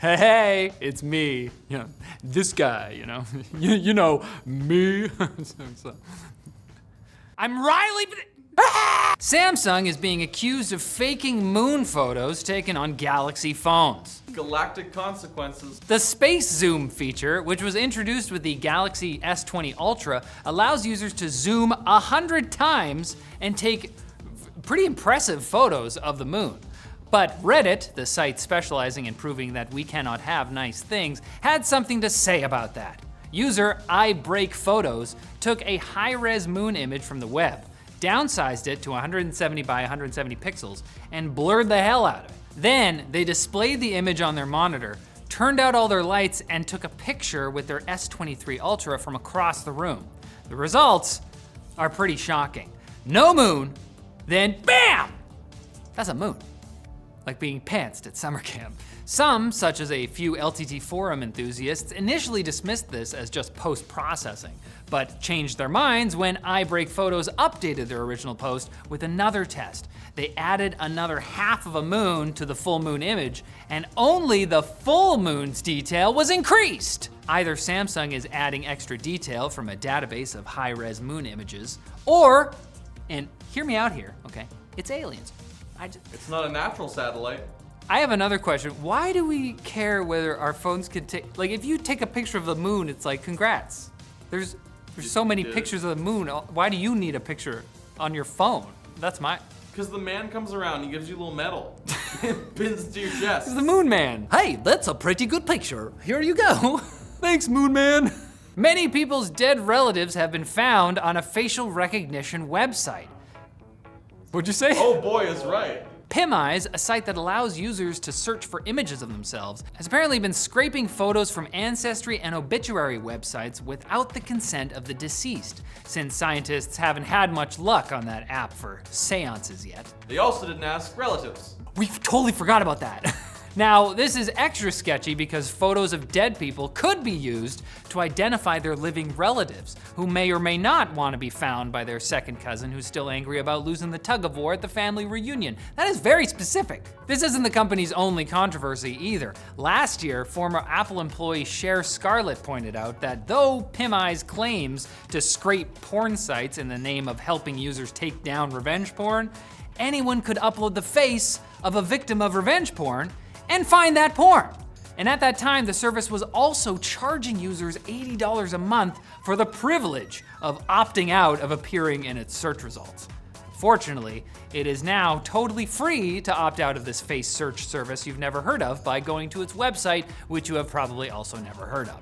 Hey, it's me. You know, this guy, you know. you know, me. I'm Riley. Samsung is being accused of faking moon photos taken on Galaxy phones. Galactic consequences. The space zoom feature, which was introduced with the Galaxy S20 Ultra, allows users to zoom 100 times and take pretty impressive photos of the moon. But Reddit, the site specializing in proving that we cannot have nice things, had something to say about that. User iBreakPhotos took a high-res moon image from the web, downsized it to 170 by 170 pixels, and blurred the hell out of it. Then they displayed the image on their monitor, turned out all their lights, and took a picture with their S23 Ultra from across the room. The results are pretty shocking. No moon, then BAM! That's a moon. Like being pantsed at summer camp. Some, such as a few LTT forum enthusiasts, initially dismissed this as just post-processing, but changed their minds when iBreakPhotos updated their original post with another test. They added another half of a moon to the full moon image, and only the full moon's detail was increased. Either Samsung is adding extra detail from a database of high-res moon images, or, and hear me out here, okay, it's aliens. It's not a natural satellite. I have another question. Why do we care whether our phones can take, like if you take a picture of the moon, it's like, congrats. There's so many pictures of the moon. Why do you need a picture on your phone? That's my. Because the man comes around, he gives you a little medal. It pins to your chest. It's the moon man. Hey, that's a pretty good picture. Here you go. Thanks, moon man. Many people's dead relatives have been found on a facial recognition website. What'd you say? Oh boy, is right. PimEyes, a site that allows users to search for images of themselves, has apparently been scraping photos from ancestry and obituary websites without the consent of the deceased, since scientists haven't had much luck on that app for seances yet. They also didn't ask relatives. We totally forgot about that. Now, this is extra sketchy because photos of dead people could be used to identify their living relatives, who may or may not want to be found by their second cousin who's still angry about losing the tug of war at the family reunion. That is very specific. This isn't the company's only controversy either. Last year, former Apple employee Cher Scarlett pointed out that though PimEyes claims to scrape porn sites in the name of helping users take down revenge porn, anyone could upload the face of a victim of revenge porn and find that porn. And at that time, the service was also charging users $80 a month for the privilege of opting out of appearing in its search results. Fortunately, it is now totally free to opt out of this face search service you've never heard of by going to its website, which you have probably also never heard of.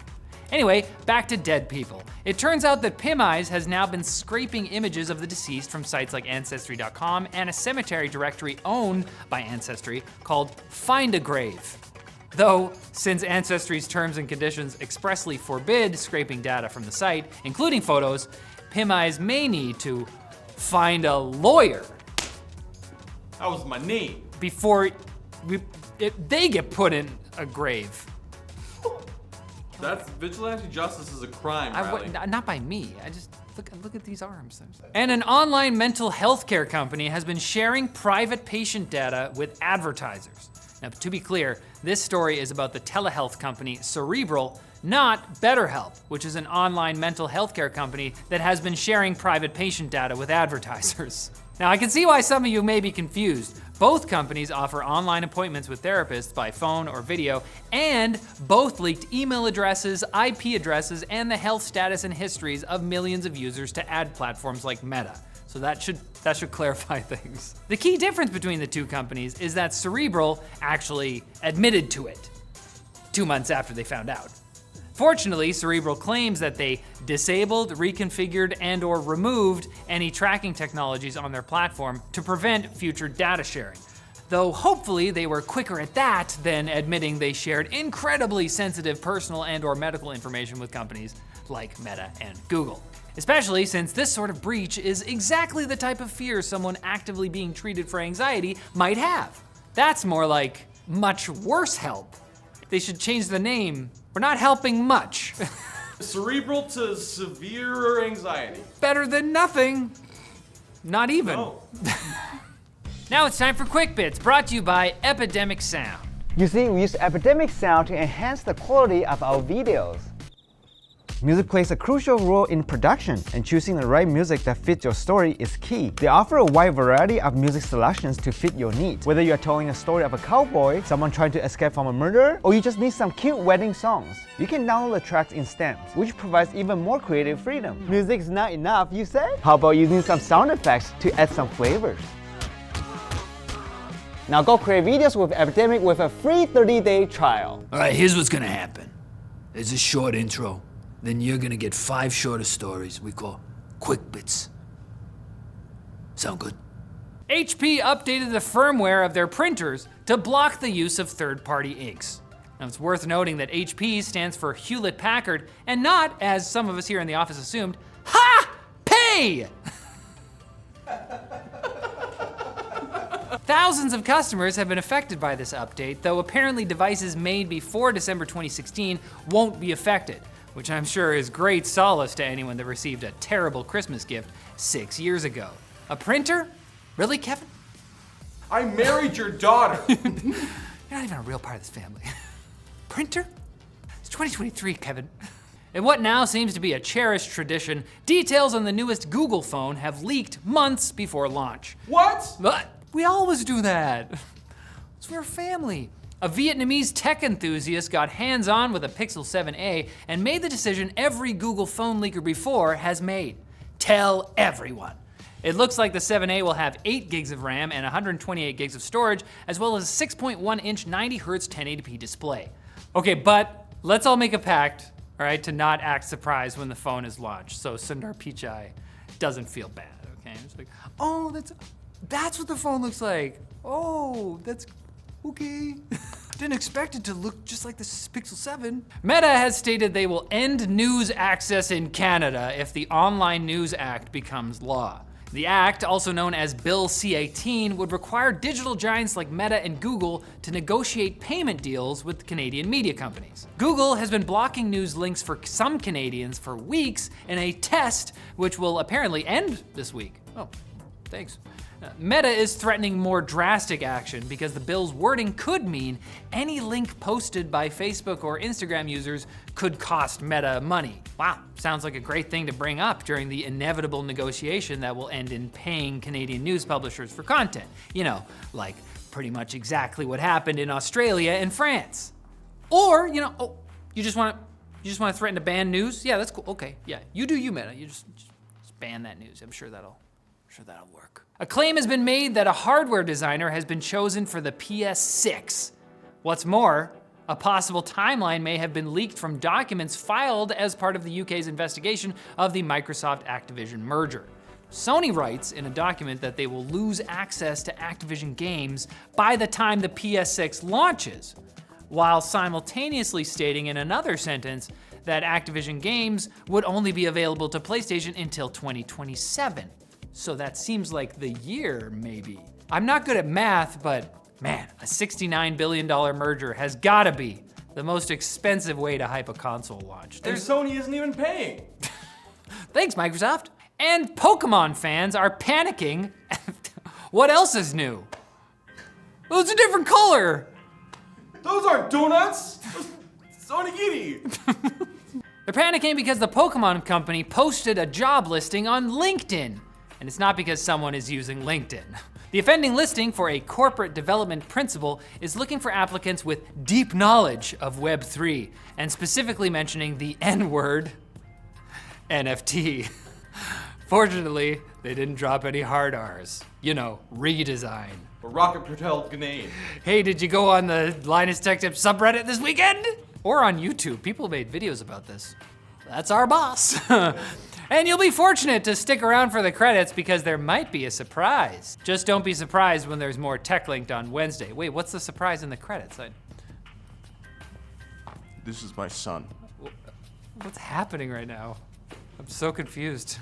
Anyway, back to dead people. It turns out that PimEyes has now been scraping images of the deceased from sites like Ancestry.com and a cemetery directory owned by Ancestry called Find a Grave. Though, since Ancestry's terms and conditions expressly forbid scraping data from the site, including photos, PimEyes may need to find a lawyer. That was my knee. Before they get put in a grave. That's vigilante justice is a crime, Riley. Not by me. I just look at these arms. And an online mental health care company has been sharing private patient data with advertisers. Now, to be clear, this story is about the telehealth company Cerebral, not BetterHelp, which is an online mental health care company that has been sharing private patient data with advertisers. Now, I can see why some of you may be confused. Both companies offer online appointments with therapists by phone or video, and both leaked email addresses, IP addresses, and the health status and histories of millions of users to ad platforms like Meta. So that should clarify things. The key difference between the two companies is that Cerebral actually admitted to it 2 months after they found out. Fortunately, Cerebral claims that they disabled, reconfigured, and/or removed any tracking technologies on their platform to prevent future data sharing. Though hopefully they were quicker at that than admitting they shared incredibly sensitive personal and/or medical information with companies like Meta and Google. Especially since this sort of breach is exactly the type of fear someone actively being treated for anxiety might have. That's more like much worse help. They should change the name. We're not helping much. Cerebral to severe anxiety. Better than nothing. Not even. No. Now it's time for Quick Bits, brought to you by Epidemic Sound. You see, we use Epidemic sound to enhance the quality of our videos. Music plays a crucial role in production, and choosing the right music that fits your story is key. They offer a wide variety of music selections to fit your needs. Whether you're telling a story of a cowboy, someone trying to escape from a murder, or you just need some cute wedding songs, you can download the tracks in stems, which provides even more creative freedom. Music's not enough, you say? How about using some sound effects to add some flavors? Now go create videos with Epidemic with a free 30-day trial. Alright, here's what's gonna happen. There's a short intro. Then you're gonna get 5 shorter stories we call quick bits. Sound good? HP updated the firmware of their printers to block the use of third-party inks. Now it's worth noting that HP stands for Hewlett-Packard and not, as some of us here in the office assumed, pay! Thousands of customers have been affected by this update, though apparently devices made before December 2016 won't be affected, which I'm sure is great solace to anyone that received a terrible Christmas gift 6 years ago. A printer? Really, Kevin? I married your daughter. You're not even a real part of this family. Printer? It's 2023, Kevin. In what now seems to be a cherished tradition, details on the newest Google phone have leaked months before launch. What? But we always do that. We're a family. A Vietnamese tech enthusiast got hands-on with a Pixel 7a and made the decision every Google phone leaker before has made. Tell everyone. It looks like the 7a will have 8 gigs of RAM and 128 gigs of storage, as well as a 6.1-inch 90Hz 1080p display. Okay, but let's all make a pact, all right, to not act surprised when the phone is launched, so Sundar Pichai doesn't feel bad, okay? It's like, oh, that's what the phone looks like. Oh, that's okay. Didn't expect it to look just like the Pixel 7. Meta has stated they will end news access in Canada if the Online News Act becomes law. The act, also known as Bill C-18, would require digital giants like Meta and Google to negotiate payment deals with Canadian media companies. Google has been blocking news links for some Canadians for weeks in a test which will apparently end this week. Oh, thanks. Meta is threatening more drastic action because the bill's wording could mean any link posted by Facebook or Instagram users could cost Meta money. Wow, sounds like a great thing to bring up during the inevitable negotiation that will end in paying Canadian news publishers for content. You know, like pretty much exactly what happened in Australia and France. Or, you know, you just want to threaten to ban news? Yeah, that's cool. Okay, yeah, you do you, Meta. You just ban that news. I'm sure that'll work. A claim has been made that a hardware designer has been chosen for the PS6. What's more, a possible timeline may have been leaked from documents filed as part of the UK's investigation of the Microsoft Activision merger. Sony writes in a document that they will lose access to Activision games by the time the PS6 launches, while simultaneously stating in another sentence that Activision games would only be available to PlayStation until 2027. So that seems like the year, maybe. I'm not good at math, but man, a $69 billion merger has gotta be the most expensive way to hype a console launch. And Sony isn't even paying. Thanks, Microsoft. And Pokemon fans are panicking. What else is new? Well, it's a different color. Those aren't donuts. Onigiri. They're panicking because the Pokemon company posted a job listing on LinkedIn. And it's not because someone is using LinkedIn. The offending listing for a corporate development principal is looking for applicants with deep knowledge of Web3, and specifically mentioning the N-word, NFT. Fortunately, they didn't drop any hard R's. You know, redesign. A rocket-propelled grenade. Hey, did you go on the Linus Tech Tips subreddit this weekend? Or on YouTube, people made videos about this. That's our boss. And you'll be fortunate to stick around for the credits because there might be a surprise. Just don't be surprised when there's more Tech Linked on Wednesday. Wait, what's the surprise in the credits? This is my son. What's happening right now? I'm so confused.